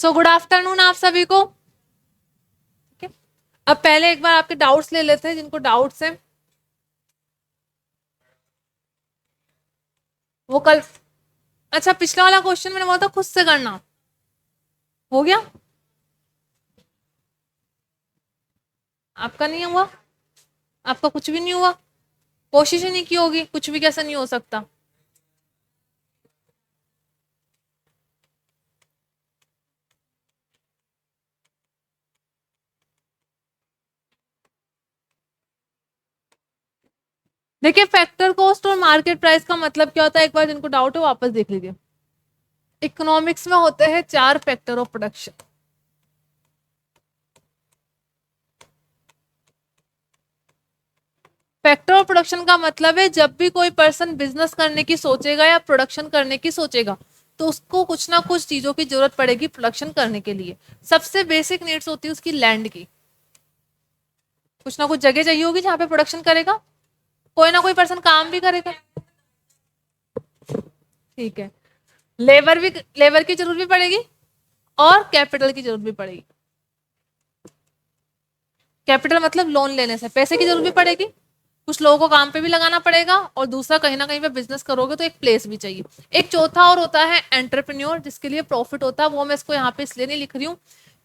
So good afternoon आप सभी को। ठीक है, अब पहले एक बार आपके डाउट्स ले लेते हैं जिनको डाउट्स हैं वो कल। अच्छा, पिछला वाला क्वेश्चन मैंने बोला था खुद से करना, हो गया? आपका नहीं हुआ? आपका कुछ भी नहीं हुआ? कोशिश ही नहीं की होगी, कुछ भी कैसा नहीं हो सकता। देखिए, फैक्टर कॉस्ट और मार्केट प्राइस का मतलब क्या होता है, एक बार जिनको डाउट है वापस देख लीजिए। इकोनॉमिक्स में होते हैं 4 factor of production. Factor of production का मतलब है जब भी कोई पर्सन बिजनेस करने की सोचेगा या प्रोडक्शन करने की सोचेगा तो उसको कुछ ना कुछ चीजों की जरूरत पड़ेगी प्रोडक्शन करने के लिए। सबसे बेसिक नीड्स होती है उसकी लैंड की, कुछ ना कुछ जगह चाहिए होगी जहां पे प्रोडक्शन करेगा, कोई ना कोई पर्सन काम भी करेगा। ठीक है, लेबर की जरूरत भी पड़ेगी और कैपिटल की जरूरत भी पड़ेगी। कैपिटल मतलब लोन लेने से पैसे की जरूरत भी पड़ेगी, कुछ लोगों को काम पे भी लगाना पड़ेगा, और दूसरा कहीं ना कहीं पे बिजनेस करोगे तो एक प्लेस भी चाहिए। एक चौथा और होता है एंटरप्रेन्योर, जिसके लिए प्रॉफिट होता है। वो मैं इसको यहाँ पे इसलिए नहीं लिख रही हूँ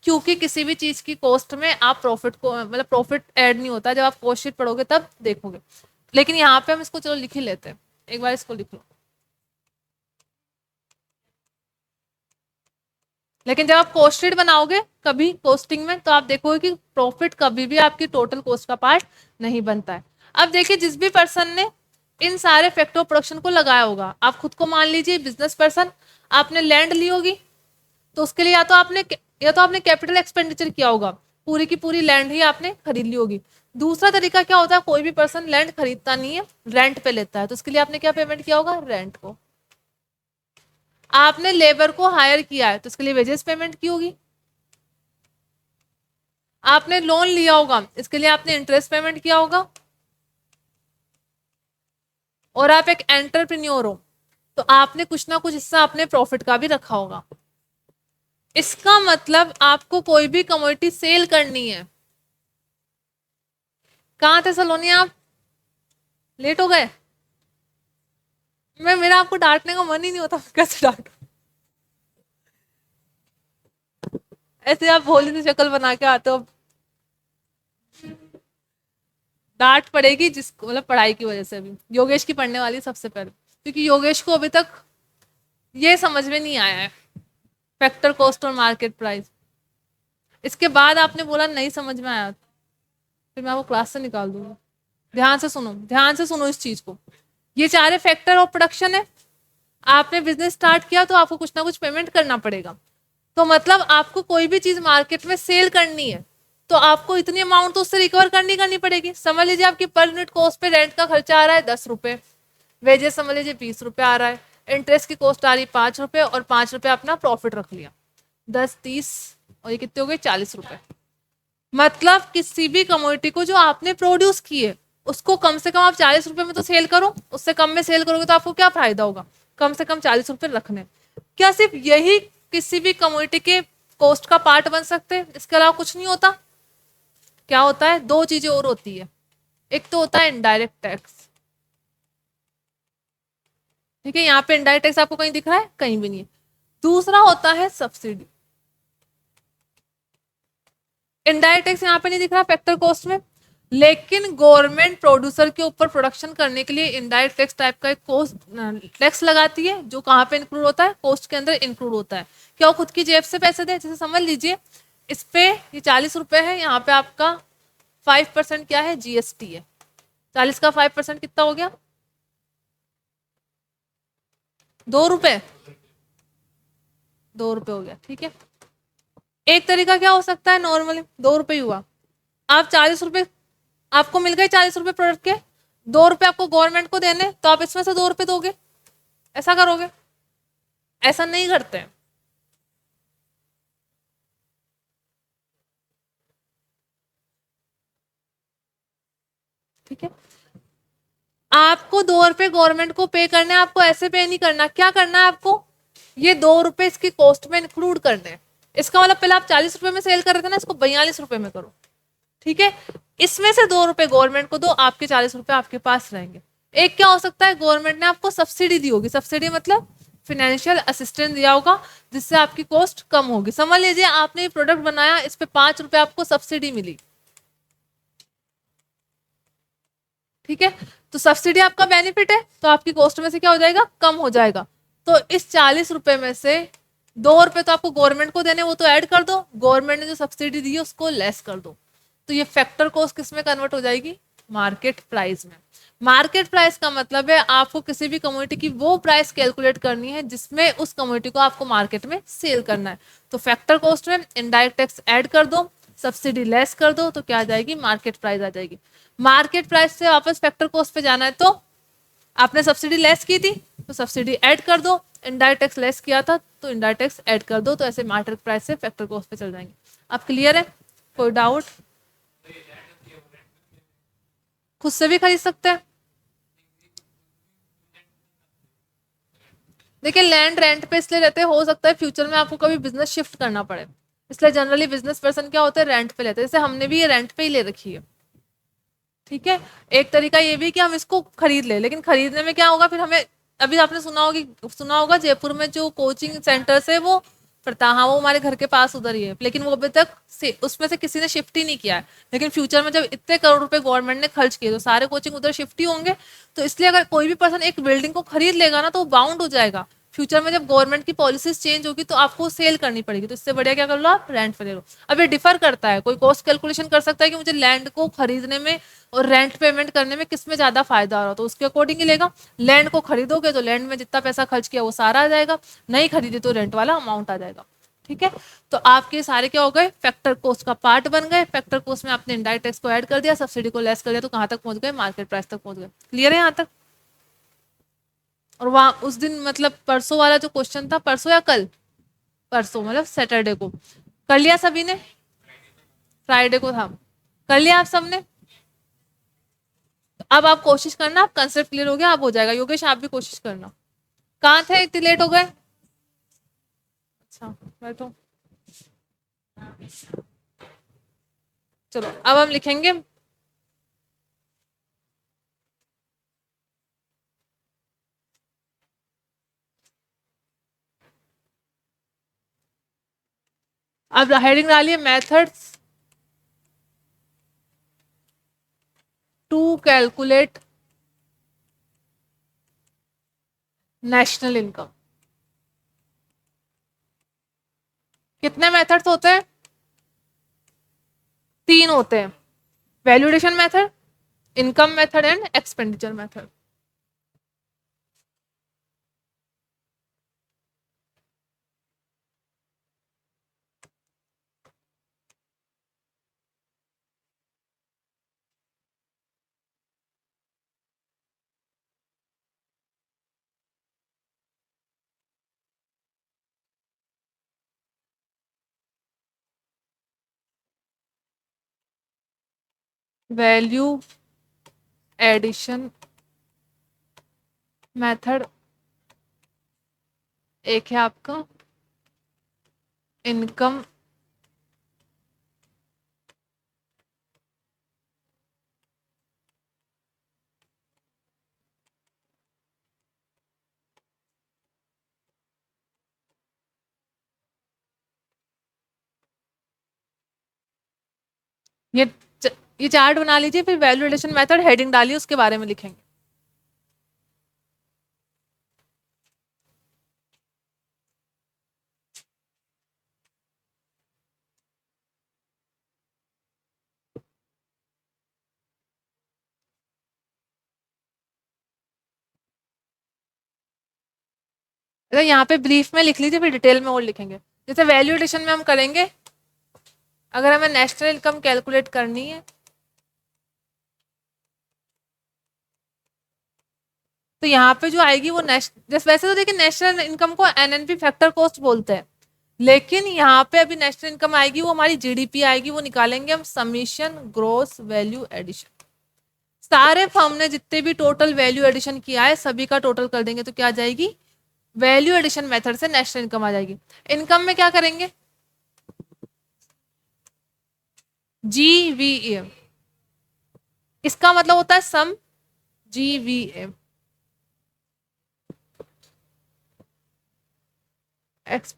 क्योंकि किसी भी चीज की कॉस्ट में आप प्रॉफिट को मतलब प्रॉफिट ऐड नहीं होता, जब आप कॉस्ट शीट पढ़ोगे तब देखोगे। लेकिन यहाँ पे हम इसको चलो लिख ही लेते हैं, एक बार इसको लिख लो। लेकिन जब आप कॉस्ट शीट बनाओगे कभी कॉस्टिंग में तो आप देखोगे कि प्रॉफिट कभी भी आपकी टोटल कॉस्ट का पार्ट नहीं बनता है। अब देखिए, जिस भी पर्सन ने इन सारे फैक्टर ऑफ प्रोडक्शन को लगाया होगा, आप खुद को मान लीजिए बिजनेस पर्सन, आपने लैंड ली होगी तो उसके लिए या तो आपने कैपिटल एक्सपेंडिचर किया होगा, पूरी की पूरी लैंड ही आपने खरीद ली होगी। दूसरा तरीका क्या होता है, कोई भी पर्सन लैंड खरीदता नहीं है, रेंट पे लेता है, तो उसके लिए आपने क्या पेमेंट किया होगा, रेंट को। आपने लेबर को हायर किया है तो इसके लिए वेजेस पेमेंट की होगी। आपने लोन लिया होगा, इसके लिए आपने इंटरेस्ट पेमेंट किया होगा। और आप एक एंटरप्रेन्योर हो तो आपने कुछ ना कुछ हिस्सा अपने प्रॉफिट का भी रखा होगा। इसका मतलब आपको कोई भी कमोडिटी सेल करनी है। कहाँ थे सलोनी आप? लेट हो गए? मेरा आपको डांटने का मन ही नहीं होता, कैसे डांट। ऐसे आप भोली सी शक्ल बना के आते हो। डांट पड़ेगी जिसको मतलब पढ़ाई की वजह से। भी योगेश की पढ़ने वाली सबसे पहले, क्योंकि योगेश को अभी तक ये समझ में नहीं आया है फैक्टर कॉस्ट और मार्केट प्राइस। इसके बाद आपने बोला नहीं समझ में आया, फिर मैं आपको क्लास से निकाल दूंगी। ध्यान से सुनो, ध्यान से सुनो इस चीज को। ये चारे फैक्टर ऑफ प्रोडक्शन है। आपने बिजनेस स्टार्ट किया तो आपको कुछ ना कुछ पेमेंट करना पड़ेगा। तो मतलब आपको कोई भी चीज मार्केट में सेल करनी है तो आपको इतनी अमाउंट तो उससे रिकवर करनी पड़ेगी। समझ लीजिए आपकी पर यूनिट कॉस्ट पे रेंट का खर्चा आ रहा है 10 रुपए, वेजेस समझ लीजिए 20 रुपए आ रहा है, इंटरेस्ट की कॉस्ट आ रही 5 रुपए, और 5 रुपए अपना प्रॉफिट रख लिया, 10, 30 और ये कितने हो गए, 40 रुपए। मतलब किसी भी कमोडिटी को जो आपने प्रोड्यूस की है उसको कम से कम आप 40 रुपए में तो सेल करो। उससे कम में सेल करोगे तो आपको क्या फायदा होगा, कम से कम 40 रुपए रखने। क्या सिर्फ यही किसी भी कमोडिटी के कॉस्ट का पार्ट बन सकते हैं, इसके अलावा कुछ नहीं होता? क्या होता है, दो चीजें और होती है। एक तो होता है इनडायरेक्ट टैक्स। ठीक है, यहाँ पे इनडायरेक्ट टैक्स आपको कहीं दिख रहा है? कहीं भी नहीं है। दूसरा होता है सब्सिडी। इनडायरेक्ट टैक्स यहाँ पे नहीं दिख रहा फैक्टर कॉस्ट में, लेकिन गवर्नमेंट प्रोड्यूसर के ऊपर प्रोडक्शन करने के लिए इनडायरेक्ट टैक्स टाइप का एक कॉस्ट टैक्स लगाती है, जो कहाँ पे इंक्लूड होता है, कॉस्ट के अंदर इंक्लूड होता है। क्या वो खुद की जेब से पैसे दे? जैसे समझ लीजिए इस पे ये 40 रुपए है, यहाँ पे आपका 5% क्या है, जीएसटी है। 40 का 5% कितना हो गया, 2 रुपए। 2 रुपए हो गया, ठीक है। एक तरीका क्या हो सकता है, नॉर्मली 2 रुपए हुआ, आप 40 रुपए आपको मिल गए, 40 रुपए प्रोडक्ट के, 2 रुपए आपको गवर्नमेंट को देने, तो आप इसमें से 2 रुपए दोगे, ऐसा करोगे? ऐसा नहीं करते हैं। ठीक है, आपको 2 रुपए गवर्नमेंट को पे करने हैं, आपको ऐसे पे नहीं करना। क्या करना है आपको, ये 2 रुपए इसकी कॉस्ट में इंक्लूड करने हैं। इसका मतलब पहले आप 40 रुपए में सेल कर रहे थे ना, इसको 42 रुपए में करो, ठीक है। इसमें से 2 रुपए गवर्नमेंट को दो, आपके 40 रुपए आपके पास रहेंगे। एक क्या हो सकता है, गवर्नमेंट ने आपको सब्सिडी दी होगी, सब्सिडी मतलब फाइनेंशियल असिस्टेंस दिया होगा, जिससे आपकी कॉस्ट कम होगी। समझ लीजिए आपने ये प्रोडक्ट बनाया, इस पे 5 रुपए आपको सब्सिडी मिली, ठीक है। तो सब्सिडी आपका बेनिफिट है, तो आपकी कॉस्ट में से क्या हो जाएगा, कम हो जाएगा। तो इस 40 रुपए में से 2 रुपए तो आपको गवर्नमेंट को देने, वो तो ऐड कर दो, गवर्नमेंट ने जो सब्सिडी दी है उसको लेस कर दो। तो ये फैक्टर कॉस्ट किस में कन्वर्ट हो जाएगी, मार्केट प्राइस में। मार्केट प्राइस का मतलब है आपको किसी भी कमोडिटी की वो प्राइस कैलकुलेट करनी है जिसमें उस कमोडिटी को आपको मार्केट में सेल करना है। तो फैक्टर कॉस्ट में इनडायरेक्ट टैक्स ऐड कर दो, सब्सिडी लेस कर दो, तो क्या आ जाएगी, मार्केट प्राइस आ जाएगी। मार्केट प्राइस से वापस फैक्टर कॉस्ट पे जाना है, तो आपने सब्सिडी लेस की थी तो सब्सिडी ऐड कर दो, इनडायरेक्ट टैक्स लेस किया था तो इनडायरेक्ट टैक्स ऐड कर दो, तो ऐसे मार्केट प्राइस से फैक्टर कॉस्ट पे चल जाएंगे। अब क्लियर है, कोई डाउट? खुद से भी खरीद सकते हैं। देखिए लैंड रेंट पे इसलिए रहते हैं, हो सकता है फ्यूचर में आपको कभी बिजनेस शिफ्ट करना पड़े, इसलिए जनरली बिजनेस पर्सन क्या होते हैं, रेंट पे लेते हैं। जैसे हमने भी ये रेंट पे ही ले रखी है, ठीक है। एक तरीका ये भी कि हम इसको खरीद ले, लेकिन खरीदने में क्या होगा फिर हमें, अभी आपने सुना होगा जयपुर में जो कोचिंग सेंटर्स है वो हाँ वो हमारे घर के पास उधर ही है, लेकिन वो अभी तक उसमें से किसी ने शिफ्ट ही नहीं किया है। लेकिन फ्यूचर में जब इतने करोड़ रुपए गवर्नमेंट ने खर्च किए तो सारे कोचिंग उधर शिफ्ट ही होंगे। तो इसलिए अगर कोई भी पर्सन एक बिल्डिंग को खरीद लेगा ना तो वो बाउंड हो जाएगा। फ्यूचर में जब गवर्नमेंट की पॉलिसीज चेंज होगी तो आपको सेल करनी पड़ेगी, तो इससे बढ़िया क्या कर लो, आप रेंट पे ले लो। अब ये डिफर करता है, कोई कॉस्ट कैलकुलेशन कर सकता है कि मुझे लैंड को खरीदने में और रेंट पेमेंट करने में किस में ज्यादा फायदा आ रहा हो, तो उसके अकॉर्डिंग ही लेगा। लैंड को खरीदोगे तो लैंड में जितना पैसा खर्च किया वो सारा आ जाएगा, नहीं खरीदे तो रेंट वाला अमाउंट आ जाएगा, ठीक है। तो आपके सारे क्या हो गए, फैक्टर कॉस्ट का पार्ट बन गए। फैक्टर कॉस्ट में आपने इनडायरेक्ट टैक्स को ऐड कर दिया, सब्सिडी को लेस कर दिया, तो कहां तक पहुंच गए, मार्केट प्राइस तक पहुंच गए। क्लियर है यहाँ तक? और वहां उस दिन मतलब परसों वाला जो क्वेश्चन था, परसों या कल, परसों मतलब सैटरडे को कर लिया सभी ने, फ्राइडे को था, कर लिया आप सबने। तो अब आप कोशिश करना, आप कंसेप्ट क्लियर हो गया, आप हो जाएगा। योगेश आप भी कोशिश करना। कहाँ थे, इतने लेट हो गए? अच्छा बैठो, चलो अब हम लिखेंगे अब हेडिंग डालिए, methods to calculate national income. कितने मेथड्स होते हैं, 3 होते हैं, valuation method, income method and expenditure method. Value addition method एक है आपका, इनकम ये ये चार्ट बना लीजिए, फिर वैल्यू एडिशन मेथड हेडिंग डालिए, उसके बारे में लिखेंगे। यहाँ पे ब्रीफ में लिख लीजिए, फिर डिटेल में और लिखेंगे। जैसे वैल्यू एडिशन में हम करेंगे, अगर हमें नेशनल इनकम कैलकुलेट करनी है तो यहाँ पे जो आएगी वो जैसे वैसे तो देखिए नेशनल इनकम को एनएनपी फैक्टर कॉस्ट बोलते हैं, लेकिन यहाँ पे अभी नेशनल इनकम आएगी वो हमारी जीडीपी आएगी, वो निकालेंगे हम समीशन ग्रोस वैल्यू एडिशन। सारे फर्म ने जितने भी टोटल वैल्यू एडिशन किया है सभी का टोटल कर देंगे, तो क्या आ जाएगी, वैल्यू एडिशन मेथड से नेशनल इनकम आ जाएगी। इनकम में क्या करेंगे, GVM, इसका मतलब होता है सम, GVM।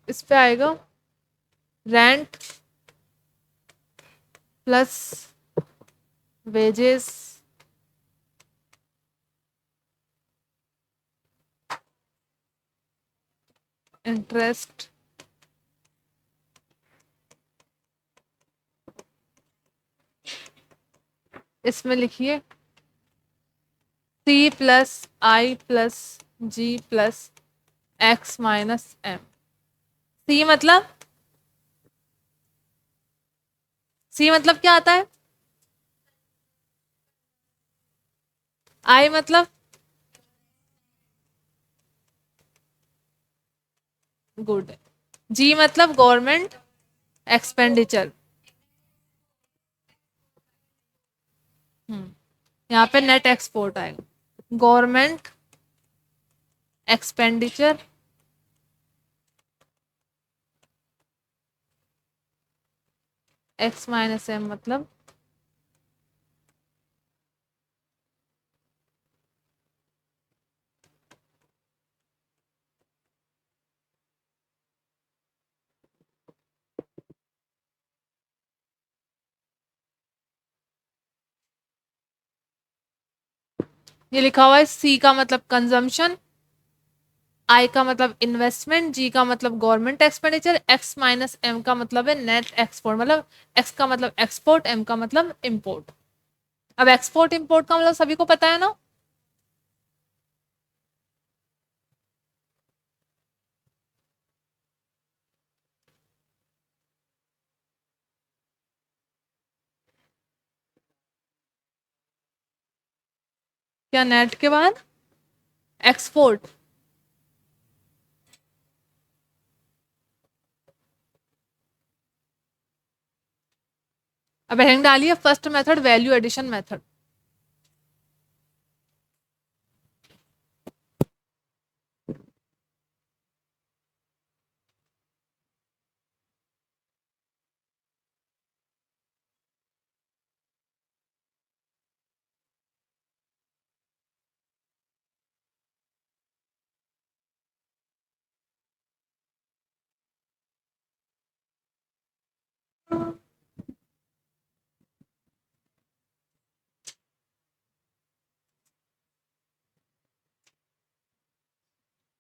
इस पे आएगा रेंट प्लस वेजेस इंटरेस्ट इसमें लिखिए C plus I plus G plus X minus M। सी मतलब, सी मतलब क्या आता है? आई मतलब गुड। जी मतलब गवर्नमेंट एक्सपेंडिचर। यहाँ पे नेट एक्सपोर्ट आएगा, government expenditure X minus M मतलब ये लिखा हुआ है। सी का मतलब कंजम्पशन, आई का मतलब इन्वेस्टमेंट, जी का मतलब government expenditure, X minus M का मतलब है नेट एक्सपोर्ट। मतलब एक्स का मतलब एक्सपोर्ट, एम का मतलब इम्पोर्ट। अब एक्सपोर्ट इम्पोर्ट का मतलब सभी को पता है ना? क्या नेट के बाद एक्सपोर्ट? अब हेडिंग डालिए first method value addition method.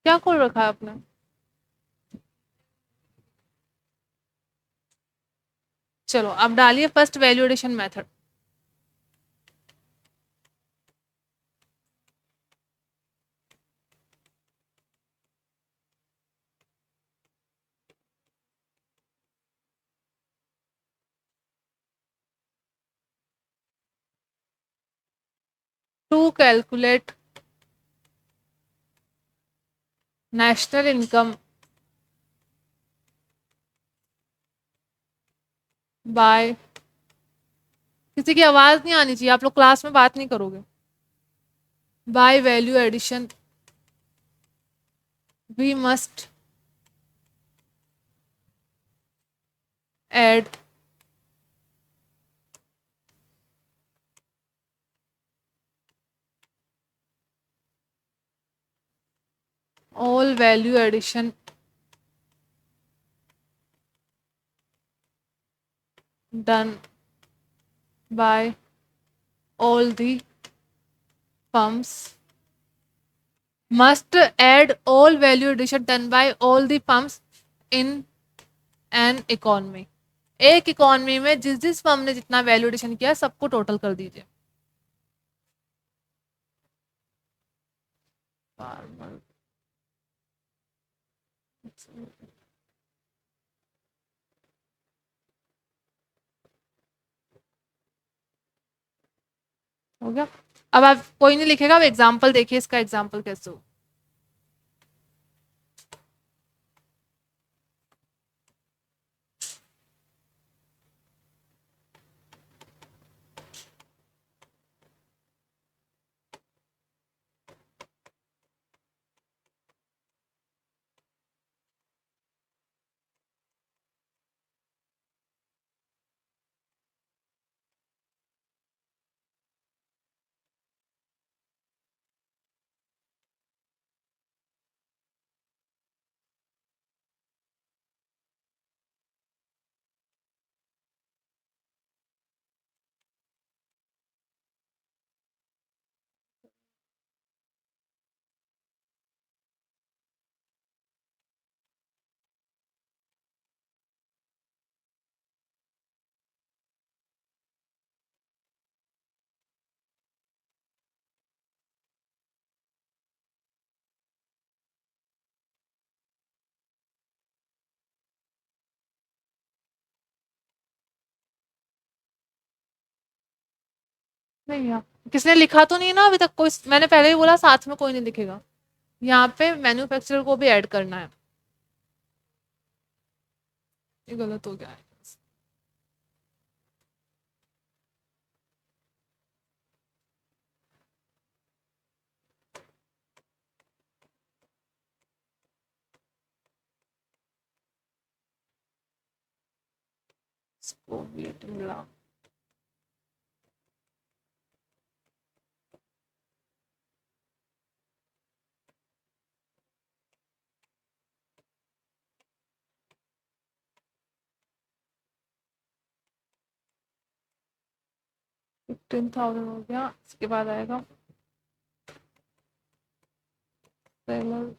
क्या खोल रखा है आपने? चलो अब डालिए first value addition method. To calculate national income by, किसी की आवाज नहीं आनी चाहिए, आप लोग क्लास में बात नहीं करोगे। By value addition we must add all value addition done by all the firms, must add all value addition done by all the firms in an economy। एक इकोनॉमी में जिस जिस फर्म ने जितना वैल्यू एडिशन किया सबको total कर दीजिए। हो गया। अब आप कोई नहीं लिखेगा, अब एग्जाम्पल देखिए इसका एग्जाम्पल कैसे हो। नहीं यार, किसने लिखा तो नहीं ना अभी तक कोई, मैंने पहले ही बोला साथ में कोई नहीं लिखेगा। यहाँ पे मैन्युफैक्चरर को भी ऐड करना है। ये गलत हो गया है। इसको वेट मिला। $15,000 हो गया। इसके बाद आएगा सेलर।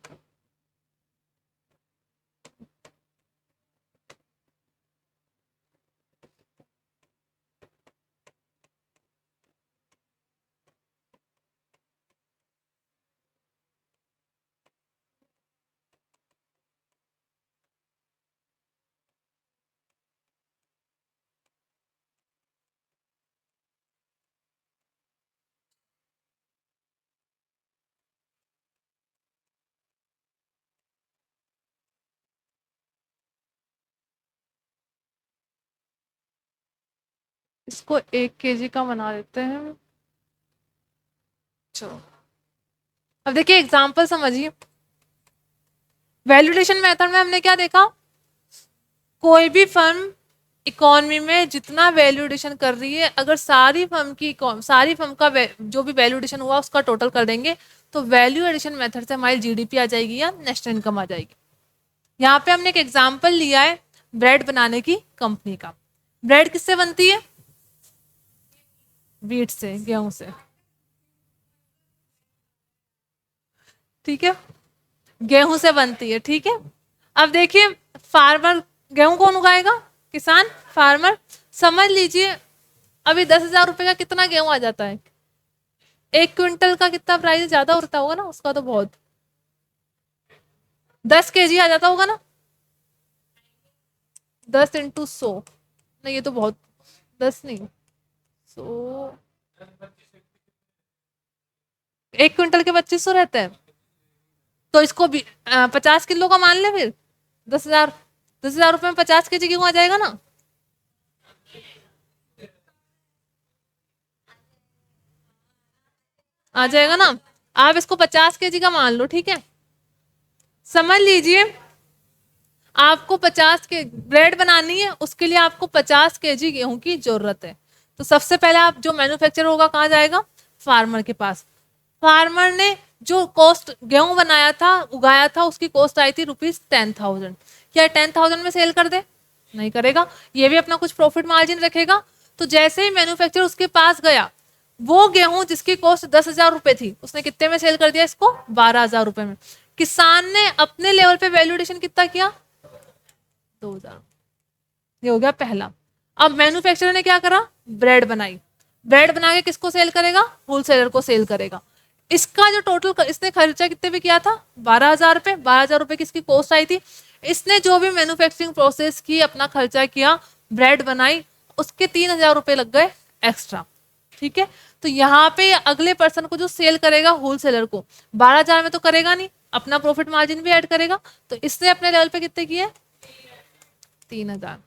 इसको 1 kg का बना देते हैं। चलो अब देखिए एग्जाम्पल समझिए। वैल्यूडेशन मेथड में हमने क्या देखा, कोई भी फर्म इकोनॉमी में जितना वैल्यूडेशन कर रही है, अगर सारी फर्म का जो भी वैल्यूडेशन हुआ उसका टोटल कर देंगे तो वैल्यू एडिशन मेथड से हमारी जीडीपी आ जाएगी या नेशनल इनकम आ जाएगी। यहाँ पे हमने एक एग्जाम्पल लिया है ब्रेड बनाने की कंपनी का। ब्रेड किससे बनती है? व्हीट से, गेहूं से। ठीक है, गेहूं से बनती है। ठीक है, अब देखिए फार्मर, गेहूं कौन उगाएगा? किसान, फार्मर। समझ लीजिए अभी 10,000 रुपए का कितना गेहूं आ जाता है? 1 क्विंटल का कितना प्राइस? ज्यादा उड़ता होगा ना उसका तो बहुत, 10 kg आ जाता होगा ना। 10 × 100, नहीं ये तो बहुत, 10 नहीं, 100, 1 क्विंटल के 2500 रहते हैं। तो इसको भी 50 किलो का मान ले फिर। 10,000, 10,000 रुपए में 50 kg गेहूं आ जाएगा ना। आ जाएगा ना। आप इसको 50 kg का मान लो। ठीक है, समझ लीजिए आपको 50 के ब्रेड बनानी है, उसके लिए आपको 50 kg गेहूं की जरूरत है। तो सबसे पहले आप जो मैन्युफैक्चर होगा कहाँ जाएगा? फार्मर के पास। फार्मर ने जो कॉस्ट गेहूं बनाया था, उगाया था, उसकी कॉस्ट आई थी ₹10,000। क्या 10,000 में सेल कर दे? नहीं करेगा, ये भी अपना कुछ प्रॉफिट मार्जिन रखेगा। तो जैसे ही मैन्युफैक्चर उसके पास गया, वो गेहूं जिसकी कॉस्ट 10,000 रुपए थी उसने कितने में सेल कर दिया? इसको 12,000 रुपए में। किसान ने अपने लेवल पे वैल्यूडेशन कितना किया? 2,000। ये हो गया पहला। अब मैन्युफैक्चरर ने क्या करा? ब्रेड बनाई। ब्रेड बना के किसको सेल करेगा? होलसेलर को सेल करेगा। इसका जो टोटल इसने खर्चा कितने पे किया था? 12,000 रुपए। 12,000 रुपए की इसकी कॉस्ट आई थी। इसने जो भी मैन्युफैक्चरिंग प्रोसेस की, अपना खर्चा किया, ब्रेड बनाई, उसके 3,000 रुपए लग गए एक्स्ट्रा। ठीक है, तो यहाँ पे अगले पर्सन को जो सेल करेगा होलसेलर को, 12,000 में तो करेगा नहीं, अपना प्रॉफिट मार्जिन भी ऐड करेगा। तो इसने अपने लेवल पे कितने किए? 3,000।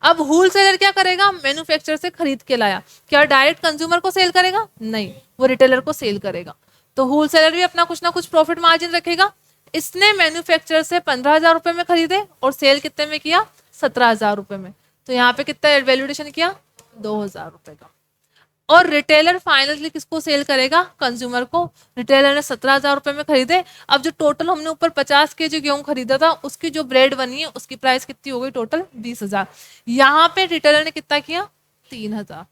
अब होलसेलर क्या करेगा? मैन्युफैक्चरर से खरीद के लाया, क्या डायरेक्ट कंज्यूमर को सेल करेगा? नहीं, वो रिटेलर को सेल करेगा। तो होलसेलर भी अपना कुछ ना कुछ प्रॉफिट मार्जिन रखेगा। इसने मैन्युफैक्चरर से 15,000 रुपए में खरीदे और सेल कितने में किया? 17,000 रुपए में। तो यहाँ पे कितना वैल्यूडेशन किया? 2,000 रुपए का। और रिटेलर फाइनली किसको सेल करेगा? कंज्यूमर को। रिटेलर ने 17,000 रुपए में खरीदे। अब जो टोटल हमने ऊपर 50 kg गेहूं खरीदा था, उसकी जो ब्रेड बनी है उसकी प्राइस कितनी हो गई? टोटल 20,000। यहाँ पे रिटेलर ने कितना किया? 3,000।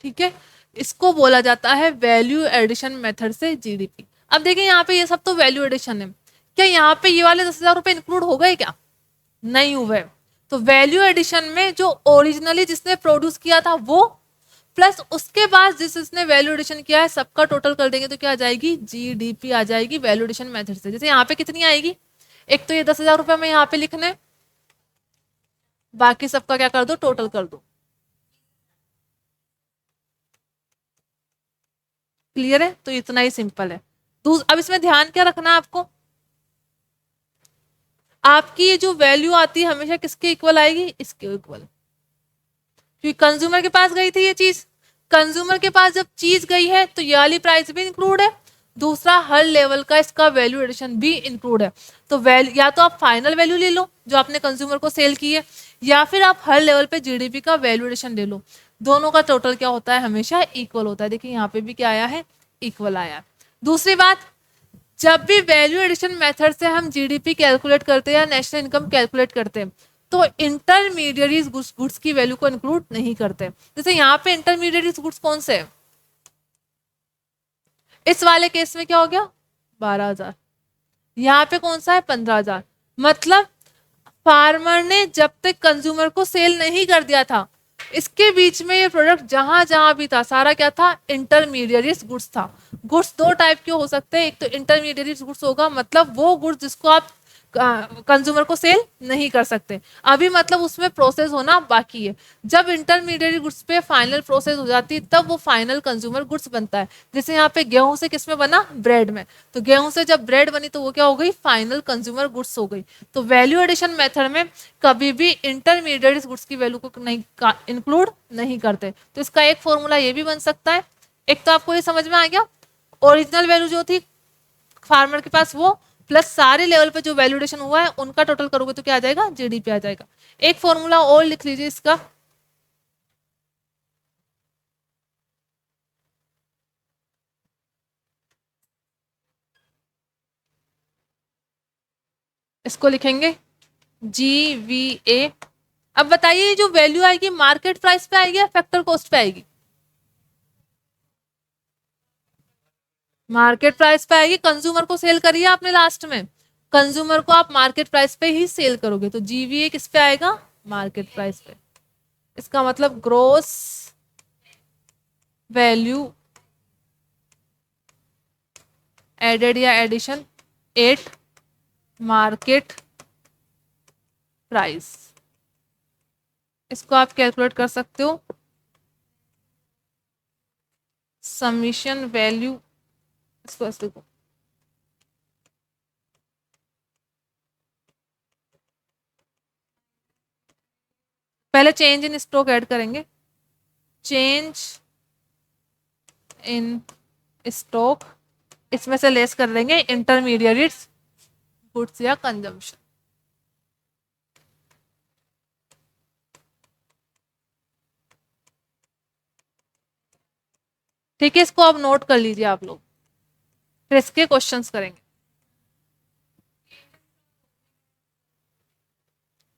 ठीक है, इसको बोला जाता है वैल्यू एडिशन मेथड से जीडीपी। अब देखिए यहाँ पे ये सब तो वैल्यू एडिशन है, क्या यहाँ पे ये वाले 10,000 रुपए इंक्लूड हो गए क्या? नहीं हुए। तो वैल्यू एडिशन में जो ओरिजिनली जिसने प्रोड्यूस किया था वो, प्लस उसके बाद जिसने वैल्यू एडिशन किया है, सबका टोटल कर देंगे तो क्या आ जाएगी? जीडीपी आ जाएगी वैल्यू एडिशन मेथड से। जैसे यहाँ पे कितनी आएगी? एक तो ये 10,000 रुपए में यहाँ पे लिखने, बाकी सबका क्या कर दो? टोटल कर दो। क्लियर है? तो इतना ही सिंपल है। अब इसमें ध्यान क्या रखना है आपको, आपकी ये जो वैल्यू आती है हमेशा किसके इक्वल आएगी, इसके इक्वल, क्योंकि कंज्यूमर के पास गई थी ये चीज, कंज्यूमर के पास जब चीज गई है तो ये वाली प्राइस भी इंक्लूड है, दूसरा हर लेवल का इसका वैल्यू एडिशन भी इंक्लूड है। तो वैल्यू या तो आप फाइनल वैल्यू ले लो जो आपने कंज्यूमर को सेल की है, या फिर आप हर लेवल पे जीडीपी का वैल्यू एडिशन ले लो, दोनों का टोटल क्या होता है, हमेशा इक्वल होता है। देखिए यहाँ पे भी क्या आया है, इक्वल आया है। दूसरी बात, जब भी वैल्यू एडिशन मेथड से हम जीडीपी कैलकुलेट करते हैं या नेशनल इनकम कैलकुलेट करते हैं तो इंटरमीडिएट गुड्स की वैल्यू को इंक्लूड नहीं करते। जैसे यहाँ पे इंटरमीडिएट गुड्स कौन से है, इस वाले केस में क्या हो गया 12,000, यहाँ पे कौन सा है 15,000। मतलब फार्मर ने जब तक कंज्यूमर को सेल नहीं कर दिया था इसके बीच में ये प्रोडक्ट जहां जहां भी था सारा क्या था, इंटरमीडिएट गुड्स था। गुड्स दो टाइप के हो सकते हैं, एक तो इंटरमीडिएट गुड्स होगा मतलब वो गुड्स जिसको आप कंज्यूमर को सेल नहीं कर सकते, अभी मतलब उसमें प्रोसेस होना बाकी है। जब इंटरमीडिएट गुड्स पे फाइनल प्रोसेस हो जाती है तब वो फाइनल कंज्यूमर गुड्स बनता है। जैसे यहाँ पे गेहूं से किस में बना, ब्रेड में, तो गेहूं से जब ब्रेड बनी तो वो क्या हो गई, फाइनल कंज्यूमर गुड्स हो गई। तो वैल्यू एडिशन मेथड में कभी भी इंटरमीडिएट गुड्स की वैल्यू को नहीं इंक्लूड नहीं करते। तो इसका एक फॉर्मूला ये भी बन सकता है, एक तो आपको ये समझ में आ गया, ओरिजिनल वैल्यू जो थी फार्मर के पास वो प्लस सारे लेवल पे जो वैल्यूडेशन हुआ है उनका टोटल करोगे तो क्या आ जाएगा, जीडीपी आ जाएगा। एक फॉर्मूला और लिख लीजिए इसका, इसको लिखेंगे GVA। अब बताइए जो वैल्यू आएगी मार्केट प्राइस पे आएगी या फैक्टर कॉस्ट पे आएगी, मार्केट प्राइस पे आएगी। कंज्यूमर को सेल करिए आपने लास्ट में, कंज्यूमर को आप मार्केट प्राइस पे ही सेल करोगे तो GVA किस पे आएगा, मार्केट प्राइस पे। इसका मतलब ग्रोस वैल्यू एडेड या एडिशन एट मार्केट प्राइस, इसको आप कैलकुलेट कर सकते हो। समीशन वैल्यू, इसको ऐसे देखो, पहले चेंज इन स्टॉक ऐड करेंगे, चेंज इन स्टॉक, इसमें से लेस कर देंगे इंटरमीडिएट्स गुड्स या कंजम्पशन। ठीक है, इसको अब नोट कर लीजिए आप लोग, फिर इसके क्वेश्चंस करेंगे।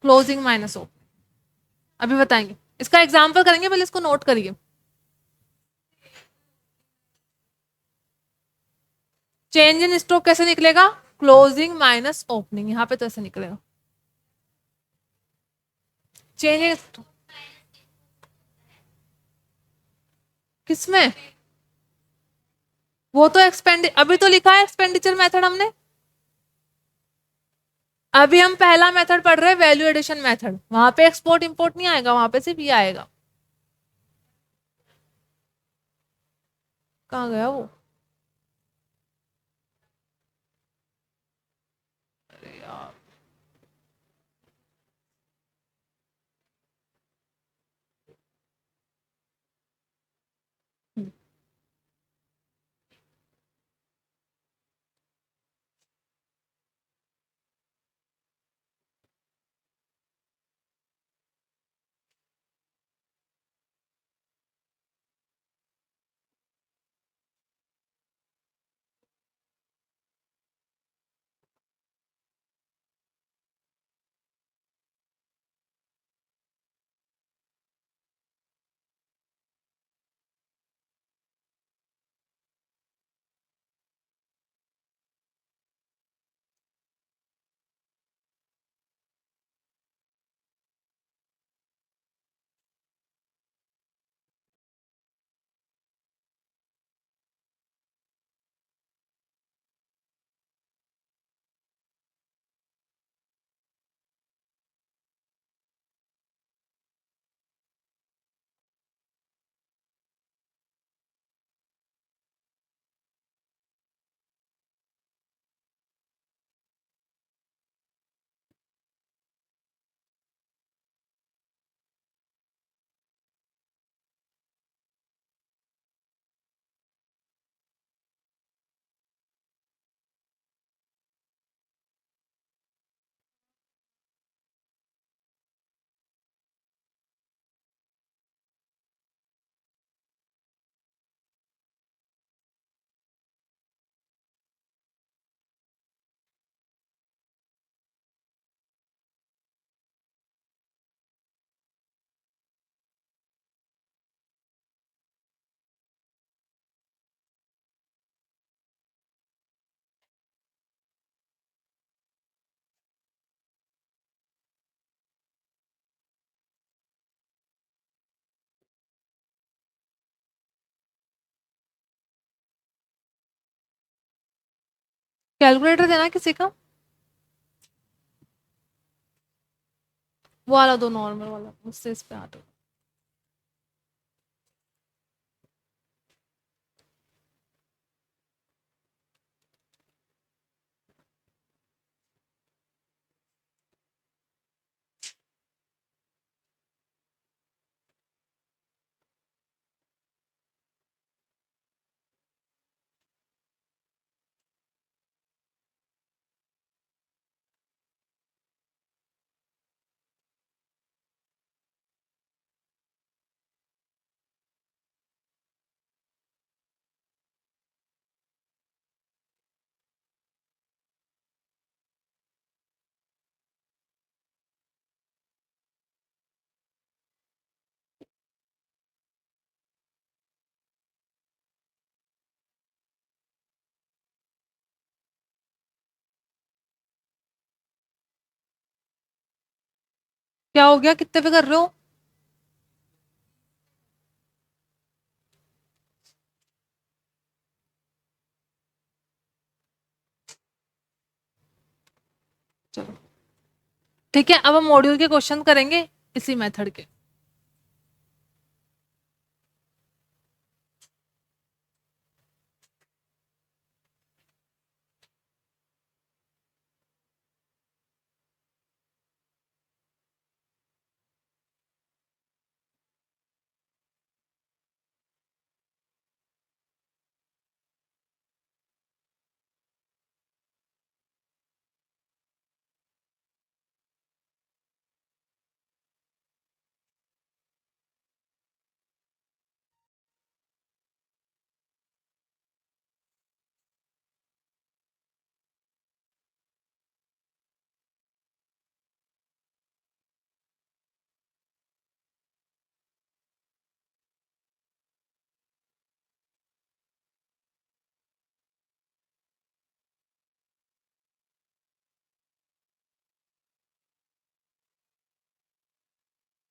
क्लोजिंग माइनस ओपनिंग अभी बताएंगे, इसका एग्जाम्पल करेंगे, पहले इसको नोट करिए। चेंज इन स्टॉक कैसे निकलेगा, क्लोजिंग माइनस ओपनिंग, यहां पे तो ऐसे निकलेगा। चेंज इन किसमें, वो तो एक्सपेंड अभी तो लिखा है एक्सपेंडिचर मेथड हमने, अभी हम पहला मेथड पढ़ रहे हैं वैल्यू एडिशन मेथड, वहां पे एक्सपोर्ट इंपोर्ट नहीं आएगा, वहां पे सिर्फ ये आएगा। कहाँ गया वो, अरे यार कैलकुलेटर देना किसी का, वो वाला दो, नॉर्मल वाला, उससे इस पे आ दो। क्या हो गया, कितने पे कर रहे हो? चलो ठीक है, अब हम मॉड्यूल के क्वेश्चन करेंगे इसी मेथड के।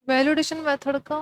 वैल्यूडेशन मेथड का,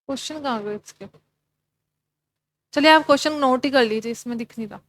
क्वेश्चन कहाँ गए इसके? चलिए आप क्वेश्चन नोट ही कर लीजिए, इसमें दिख नहीं रहा।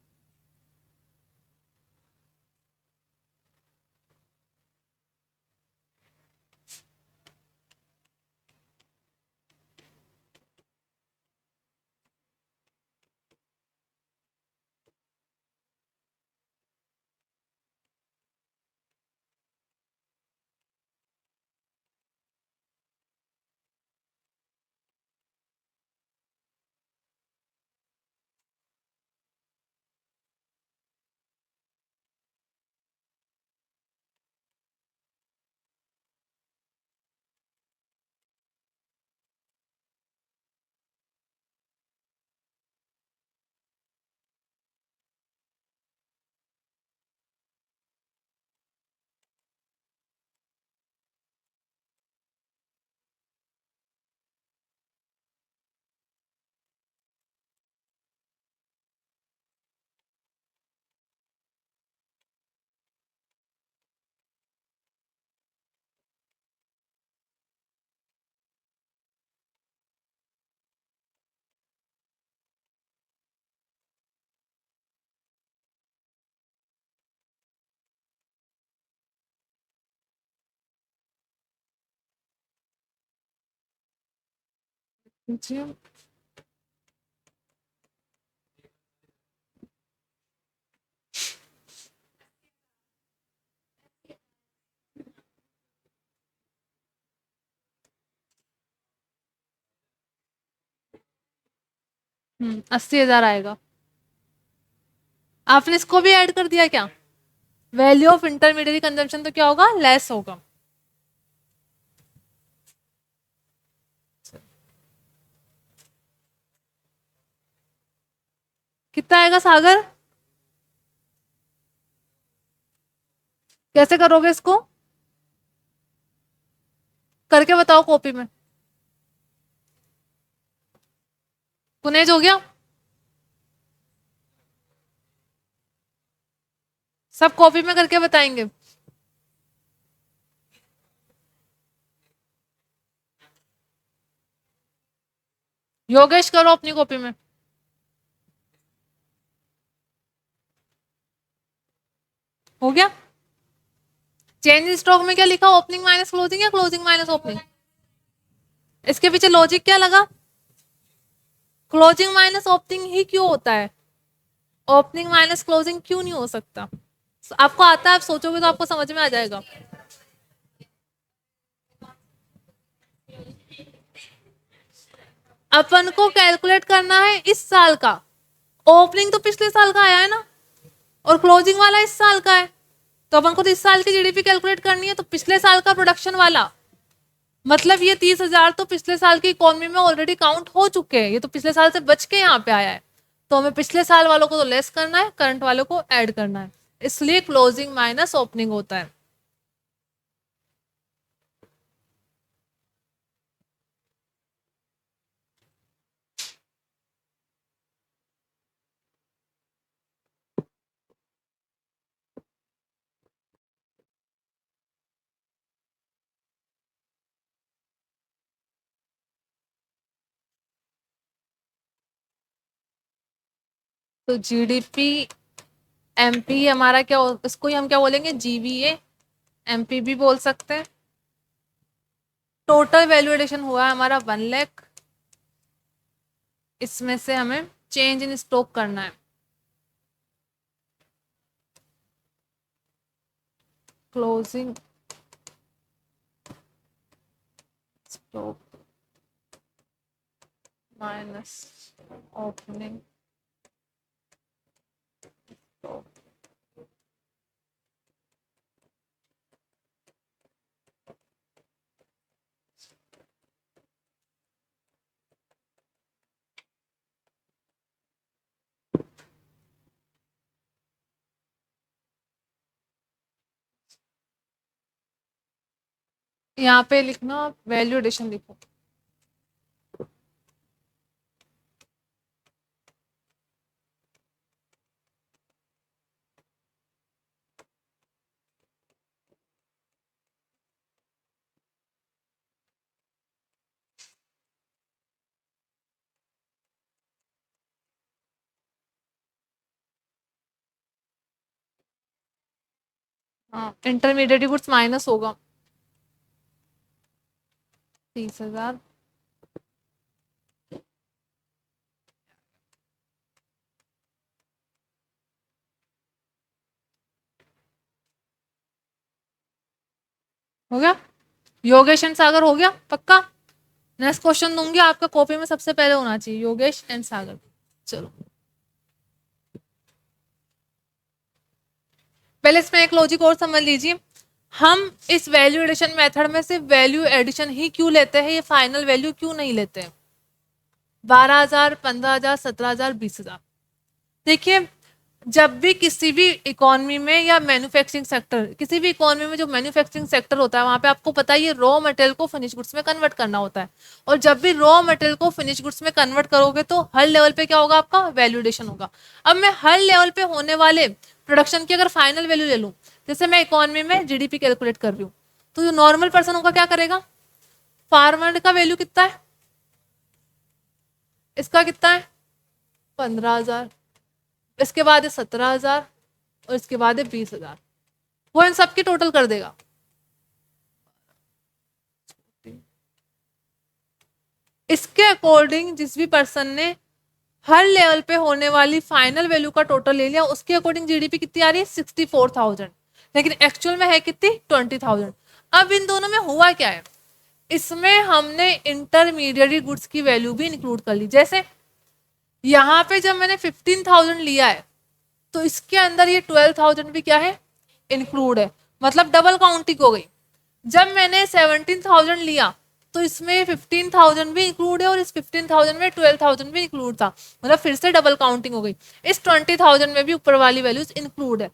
जी। 80,000 आएगा। आपने इसको भी ऐड कर दिया क्या? वैल्यू ऑफ इंटरमीडिएट कंजम्पशन तो क्या होगा, लेस होगा। कितना आएगा सागर? कैसे करोगे इसको? करके बताओ कॉपी में। पुनेज हो गया? सब कॉपी में करके बताएंगे। योगेश करो अपनी कॉपी में। हो गया? चेंज इन स्टॉक में क्या लिखा, ओपनिंग माइनस क्लोजिंग या क्लोजिंग माइनस ओपनिंग? इसके पीछे लॉजिक क्या लगा? क्लोजिंग माइनस ओपनिंग ही क्यों होता है? ओपनिंग माइनस क्लोजिंग क्यों नहीं हो सकता? आपको आता है, आप सोचोगे तो आपको समझ में आ जाएगा। अपन को कैलकुलेट करना है इस साल का। ओपनिंग तो पिछले साल का आया है ना, और क्लोजिंग वाला इस साल का है। तो अपन को तो इस साल की जीडीपी कैलकुलेट करनी है, तो पिछले साल का प्रोडक्शन वाला, मतलब ये 30,000 तो पिछले साल की इकोनॉमी में ऑलरेडी काउंट हो चुके हैं, ये तो पिछले साल से बच के यहाँ पे आया है। तो हमें पिछले साल वालों को तो लेस करना है, करंट वालों को ऐड करना है, इसलिए क्लोजिंग माइनस ओपनिंग होता है। तो जीडीपी एमपी हमारा क्या, इसको ही हम क्या बोलेंगे, जीवीए एमपी भी बोल सकते हैं। टोटल वैल्यू एडिशन हुआ है हमारा 1 लाख। इसमें से हमें चेंज इन स्टॉक करना है। Closing stock minus opening stock. यहाँ पे लिखना वैल्यू एडिशन लिखो। हाँ, इंटरमीडिएट गुड्स माइनस होगा 30,000। हो गया? योगेश एंड सागर हो गया पक्का? नेक्स्ट क्वेश्चन दूंगी, आपका कॉपी में सबसे पहले होना चाहिए योगेश एंड सागर। चलो, पहले इसमें एक लॉजिक और समझ लीजिए। हम इस वैल्यू एडिशन मेथड में सिर्फ वैल्यू एडिशन ही क्यों लेते हैं, ये फाइनल वैल्यू क्यों नहीं लेते हैं? 12,000, 15,000, 17,000, 20,000। देखिए, जब भी किसी भी इकोनॉमी में या मैन्युफैक्चरिंग सेक्टर, किसी भी इकोनॉमी में जो मैन्युफैक्चरिंग सेक्टर होता है, वहां पे आपको पता है ये रॉ मटेरियल को फिनिश गुड्स में कन्वर्ट करना होता है। और जब भी रॉ मटेरियल को फिनिश गुड्स में कन्वर्ट करोगे तो हर लेवल पे क्या होगा, आपका वैल्यूएशन होगा। अब मैं हर लेवल पे होने वाले प्रोडक्शन की अगर फाइनल वैल्यू ले लूँ, जैसे मैं इकोनॉमी में जीडीपी कैलकुलेट कर रही हूँ, तो जो नॉर्मल पर्सन होगा क्या करेगा, फार्मर का वैल्यू कितना है, इसका कितना है, 15,000, इसके बाद है 17,000, और इसके बाद है 20,000। वो इन सबकी टोटल कर देगा। इसके अकॉर्डिंग जिस भी पर्सन ने हर लेवल पे होने वाली फाइनल वैल्यू का टोटल ले लिया, उसके अकॉर्डिंग जीडीपी कितनी आ रही है 64,000, लेकिन एक्चुअल में है कितनी 20,000। अब इन दोनों में हुआ क्या है, इसमें हमने इंटरमीडिएट गुड्स की वैल्यू भी इंक्लूड कर ली। जैसे यहाँ पे जब मैंने 15,000 लिया है तो इसके अंदर ये 12,000 भी क्या है इंक्लूड है, मतलब डबल काउंटिंग हो गई। जब मैंने 17,000 लिया तो इसमें 15,000 भी इंक्लूड है और इस 15,000 में 12,000 भी इंक्लूड था, मतलब फिर से डबल काउंटिंग हो गई। इस 20,000 में भी ऊपर वाली वैल्यूज इंक्लूड है।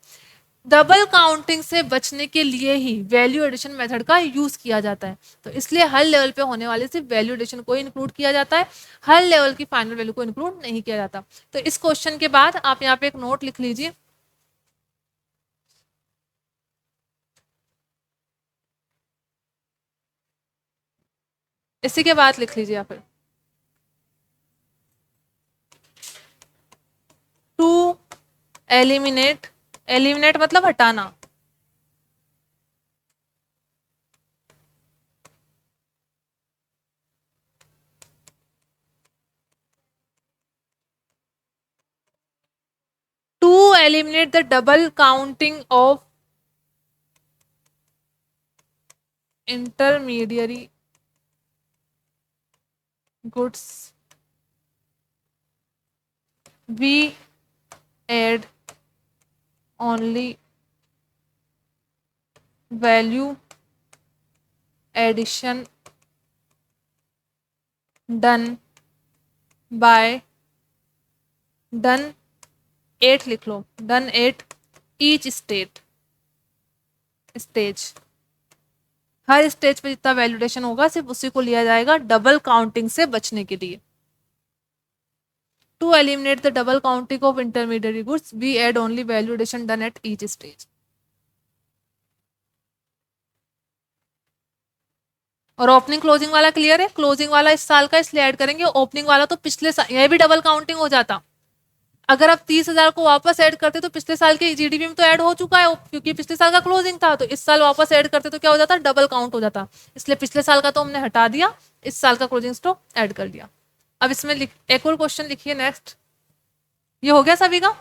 डबल काउंटिंग से बचने के लिए ही वैल्यू एडिशन मेथड का यूज किया जाता है। तो इसलिए हर लेवल पे होने वाले सिर्फ वैल्यू एडिशन को इंक्लूड किया जाता है, हर लेवल की फाइनल वैल्यू को इंक्लूड नहीं किया जाता। तो इस क्वेश्चन के बाद आप यहाँ पे एक नोट लिख लीजिए, इसी के बाद लिख लीजिए आप टू एलिमिनेट, एलिमिनेट मतलब हटाना, to eliminate the double counting of intermediary goods, we add only value addition done by done 8 लिख लो, done at each stage, her stage पे जितना वैल्यूडेशन होगा सिर्फ उसी को लिया जाएगा डबल काउंटिंग से बचने के लिए। To eliminate the double counting of intermediate goods we add only value addition done at each stage. और ओपनिंग क्लोजिंग वाला क्लियर है, क्लोजिंग वाला इस साल का इसलिए ऐड करेंगे, ओपनिंग वाला तो पिछले साल, यह भी डबल काउंटिंग हो जाता। अगर आप 30,000 को वापस ऐड करते तो पिछले साल के जीडीपी में तो ऐड हो चुका है, क्योंकि पिछले साल का क्लोजिंग था, तो इस साल वापस ऐड करते तो क्या हो जाता, डबल काउंट हो जाता। इसलिए पिछले साल का तो हमने हटा दिया, इस साल का क्लोजिंग स्टॉक ऐड कर दिया। अब इसमें एक और क्वेश्चन लिखिए नेक्स्ट, ये हो गया सभी का।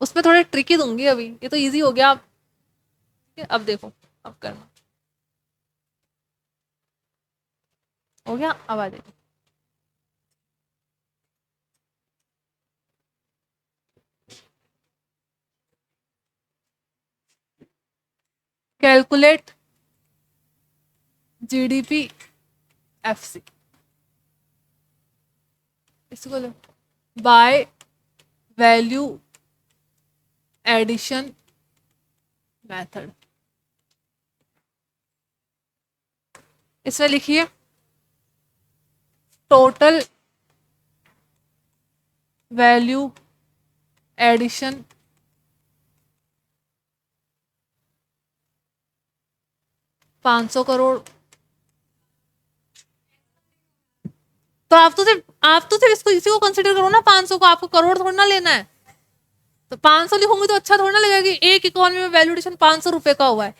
उसमें थोड़े ट्रिकी दूंगी अभी, ये तो इजी हो गया। अब देखो, अब करना हो गया, अब आ जाइए। कैलकुलेट जीडीपी एफसी, इसको लो बाय वैल्यू एडिशन मेथड। इसमें लिखिए टोटल वैल्यू एडिशन 500 करोड़। तो आप तो सिर्फ इसको इसी को कंसिडर करो ना, 500 को, आपको करोड़ थोड़ा ना लेना है। तो 500 लिखूंगी तो अच्छा थोड़ा ना लगेगा कि एक इकोनॉमी में वैल्यूएशन 500 रुपए का हुआ है।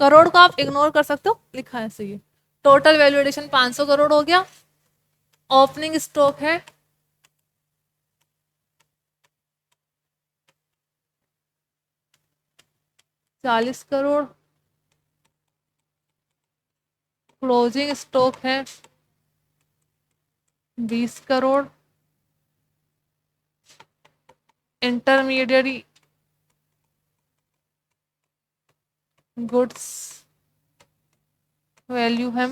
करोड़ को आप इग्नोर कर सकते हो, लिखा है सही। टोटल वैल्यूएशन 500 करोड़ हो गया। ओपनिंग स्टॉक है 40 करोड़, क्लोजिंग स्टॉक है 20 करोड़, इंटरमीडिएट गुड्स वैल्यू है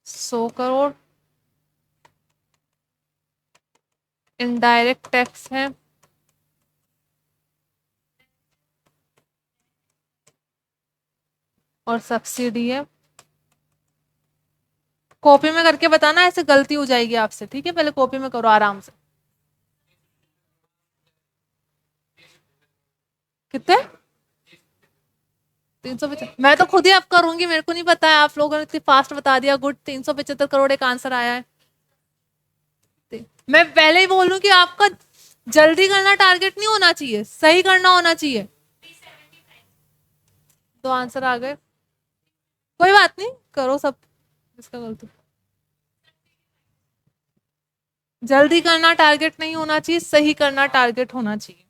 100 करोड़, इनडायरेक्ट टैक्स है और सब्सिडी है। कॉपी में करके बताना, ऐसे गलती हो जाएगी आपसे, ठीक है, पहले कॉपी में करो आराम से। कितने 375, मैं तो खुद ही अब करूंगी, मेरे को नहीं पता है, आप लोगों ने इतनी फास्ट बता दिया। गुड, 375 करोड़ एक आंसर आया है। मैं पहले ही बोलूं कि आपका जल्दी करना टारगेट नहीं होना चाहिए, सही करना होना चाहिए। तो आंसर आ गए, कोई बात नहीं, करो सब, इसका गलती। जल्दी करना टारगेट नहीं होना चाहिए, सही करना टारगेट होना चाहिए।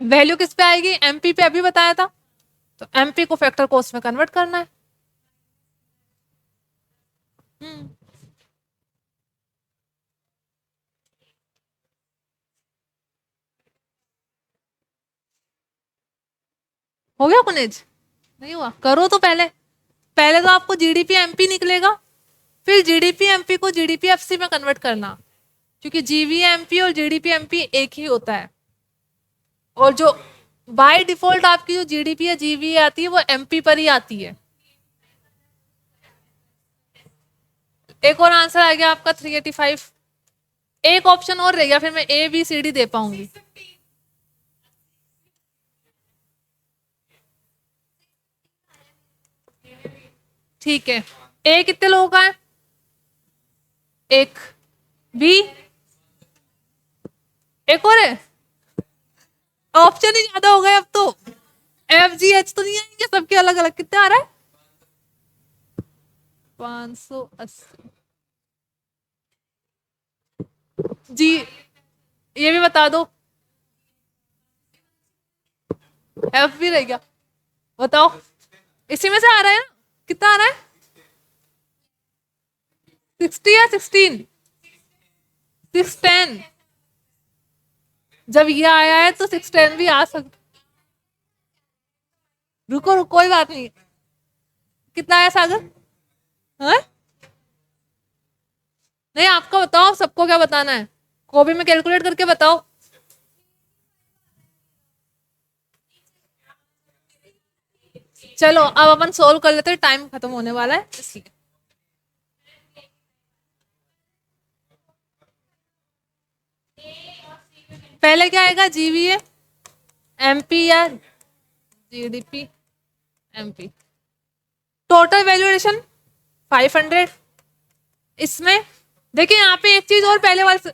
वैल्यू किस पे आएगी? एमपी पे अभी बताया था, तो एमपी को फैक्टर कॉस्ट में कन्वर्ट करना है। हम्म, हो गया कुनेज? नहीं हुआ? करो तो पहले, पहले तो आपको जीडीपी एमपी निकलेगा, फिर जीडीपी एमपी को जीडीपी एफसी में कन्वर्ट करना, क्योंकि जीवी एमपी और जीडीपी एमपी एक ही होता है। और जो बाय डिफॉल्ट आपकी जो जीडीपी या जीवी आती है वो एमपी पर ही आती है। एक और आंसर आ गया आपका 385। एक ऑप्शन और रह गया, फिर मैं ए बी सी डी दे पाऊंगी। ठीक है, ए कितने लोगों का है? एक। बी? एक और है? ऑप्शन ही ज्यादा हो गए अब तो, एफ जी एच तो नहीं आएंगे सबके अलग अलग? कितने आ रहा है? 580। जी, ये भी बता दो, एफ भी रह गया, बताओ। इसी में से आ रहा है ना? कितना आ रहा है? 60 या 16? 610। जब ये आया है तो 610 भी आ सकता। रुको रुको, कोई बात नहीं। कितना आया सागर? हाँ? नहीं, आपका बताओ, सबको क्या बताना है? कॉपी में कैलकुलेट करके बताओ। चलो अब अपन सोल्व कर लेते हैं, टाइम खत्म होने वाला है इसलिए। पहले क्या आएगा? जीवीए एमपी या जीडीपी एमपी। Total valuation 500। इसमें देखिए यहाँ पे एक चीज और पहले वाले से,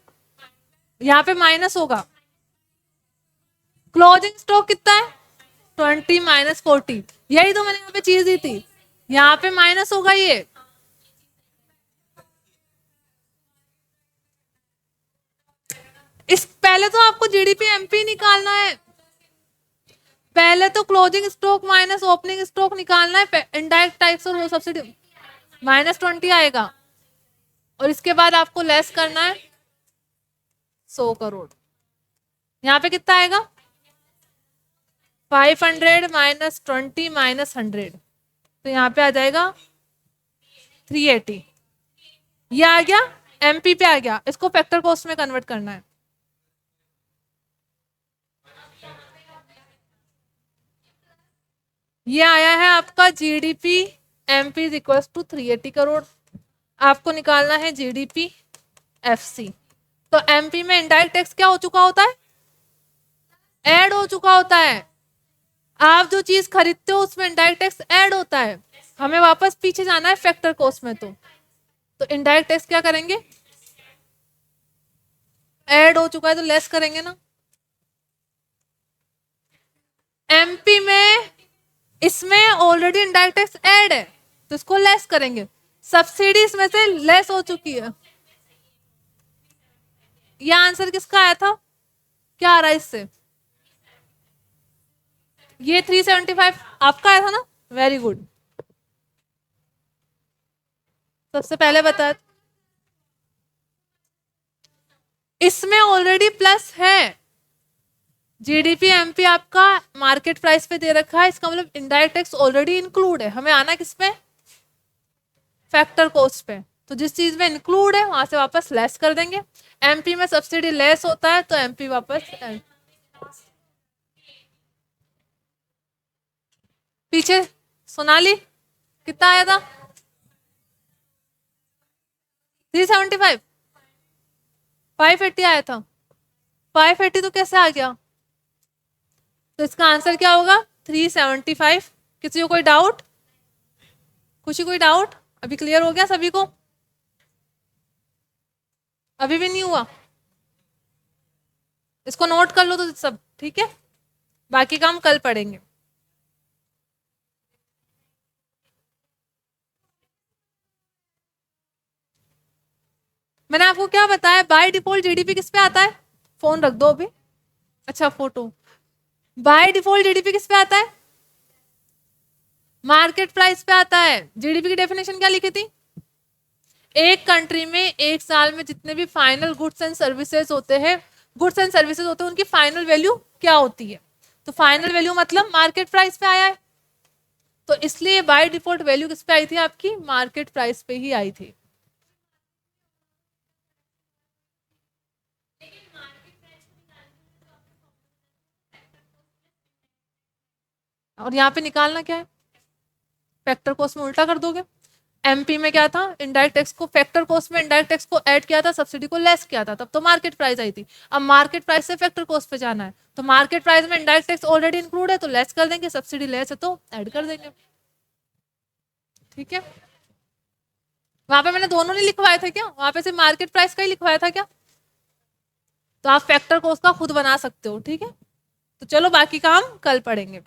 यहाँ पे माइनस होगा। क्लोजिंग स्टॉक कितना है? 20 माइनस 40। यही तो मैंने यहाँ पे चीज दी थी, यहाँ पे माइनस होगा ये। इस पहले तो आपको जीडीपी एमपी निकालना है, पहले तो closing stock minus opening stock निकालना है, इनडायरेक्ट टैक्स और वो सब्सिडी -20 आएगा, और इसके बाद आपको लेस करना है 100 करोड़। यहाँ पे कितना आएगा? 500 -20 -100, तो यहाँ पे आ जाएगा 380। ये आ गया, एमपी पे आ गया, इसको फैक्टर कॉस्ट में कन्वर्ट करना है। ये आया है आपका GDP MP is equal to 380 crore. आपको निकालना है जीडीपी एफसी। तो एमपी में इनडायरेक्ट टैक्स क्या हो चुका होता है? ऐड हो चुका होता है। आप जो चीज खरीदते हो उसमें इनडायरेक्ट टैक्स ऐड होता है। हमें वापस पीछे जाना है फैक्टर कॉस्ट में, तो इनडायरेक्ट टैक्स क्या करेंगे? ऐड हो चुका है तो लेस करेंगे ना। एमपी में इसमें ऑलरेडी इनडायरेक्ट टैक्स ऐड है, तो इसको लेस करेंगे। सब्सिडी इसमें से लेस हो चुकी है। यह आंसर किसका आया था? क्या आ रहा है इससे? ये 375 आपका आया था ना? Very good. सबसे पहले बता, इसमें ऑलरेडी प्लस है। जीडीपी एमपी आपका मार्केट प्राइस पे दे रखा है, इसका मतलब इनडायरेक्ट टैक्स ऑलरेडी इंक्लूड है। हमें आना किस पे? फैक्टर कॉस्ट पे। तो जिस चीज में इंक्लूड है वहां से वापस लेस कर देंगे। एमपी में सब्सिडी लेस होता है तो एमपी वापस पीछे। सोनाली कितना आया था? 375? 580 आया था? 580 तो कैसे आ गया? तो इसका आंसर क्या होगा? 375 किसी को कोई डाउट? खुशी कोई डाउट? अभी क्लियर हो गया सभी को? अभी भी नहीं हुआ? इसको नोट कर लो तो सब, ठीक है, बाकी काम कल पढ़ेंगे। मैंने आपको क्या बताया, बाय डिफॉल्ट जीडीपी किस पे आता है? फोन रख दो अभी। अच्छा फोटो। बाय डिफॉल्ट जीडीपी किस पे आता है? मार्केट प्राइस पे आता है। जीडीपी की डेफिनेशन क्या लिखी थी? एक कंट्री में एक साल में जितने भी फाइनल गुड्स एंड सर्विसेज होते हैं, उनकी फाइनल वैल्यू क्या होती है? तो फाइनल वैल्यू मतलब मार्केट प्राइस पे आया है, तो इसलिए बाय डिफॉल्ट वैल्यू किस पे आई थी आपकी? मार्केट प्राइस पे ही आई थी। और यहाँ पे निकालना क्या है? फैक्टर कॉस्ट में उल्टा कर दोगे। एमपी में क्या था? इनडायरेक्ट टैक्स को, फैक्टर कॉस्ट में इनडायरेक्ट टैक्स को ऐड किया था, सब्सिडी को लेस किया था, तब तो मार्केट प्राइस आई थी। अब मार्केट प्राइस से फैक्टर कॉस्ट पे जाना है, तो मार्केट प्राइस में इनडायरेक्ट टैक्स ऑलरेडी इंक्लूड है तो लेस कर देंगे, सब्सिडी लेस है तो ऐड कर देंगे, ठीक है। वहां पे मैंने दोनों नहीं लिखवाए थे क्या? वहां पे सिर्फ मार्केट प्राइस का ही लिखवाया था क्या? तो आप फैक्टर कॉस्ट का खुद बना सकते हो, ठीक है। तो चलो बाकी काम कल पढ़ेंगे।